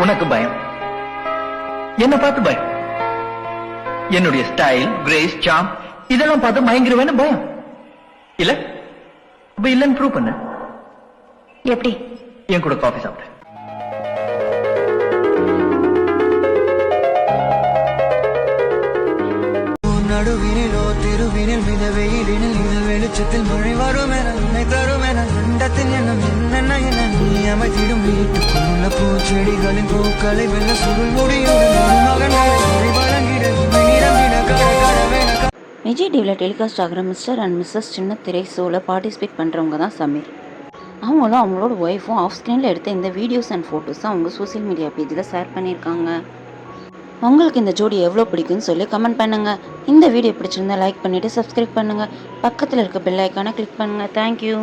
உனக்கு பயம், என்ன பார்த்து பயம். என்னுடைய ஸ்டைல், கிரேஸ், சாம் இதெல்லாம் பார்த்து மயங்கிருவேன்னு பயம் இல்ல? அப்ப இல்லன்னு ப்ரூவ் பண்ணு. எப்படி? என் கூட காஃபி சாப்பிடு. நடுவினிலோ திருவினில் மித வெயிலினில் இந்த வெளிச்சத்தில் மழை வரும் என என்னை தரும் என அண்டத்தின் எண்ணம் என்னென்ன என நீ அமைத்திடும் வீட்டுக்குள்ள பூச்செடிகளின் பூக்களை வெள்ள சுருள் முடியும் மகன் வழங்கிட விஜய் டிவியில் டெலிகாஸ்ட் ஆகிற மிஸ்டர் அண்ட் மிஸ்ஸஸ் சின்ன திரை ஷோவில் பார்ட்டிசிபேட் பண்ணுறவங்க தான் சமீர். அவங்களும் அவங்களோட ஒய்ஃபும் ஆஃப் ஸ்க்ரீனில் எடுத்த இந்த வீடியோஸ் அண்ட் ஃபோட்டோஸ் அவங்க சோசியல் மீடியா பேஜில் ஷேர் பண்ணியிருக்காங்க. உங்களுக்கு இந்த ஜோடி எவ்வளோ பிடிக்குன்னு சொல்லி கமெண்ட் பண்ணுங்கள். இந்த வீடியோ பிடிச்சிருந்தா லைக் பண்ணிவிட்டு சப்ஸ்கிரைப் பண்ணுங்கள். பக்கத்தில் இருக்க பெல் ஐக்கானை கிளிக் பண்ணுங்கள். தேங்க்யூ.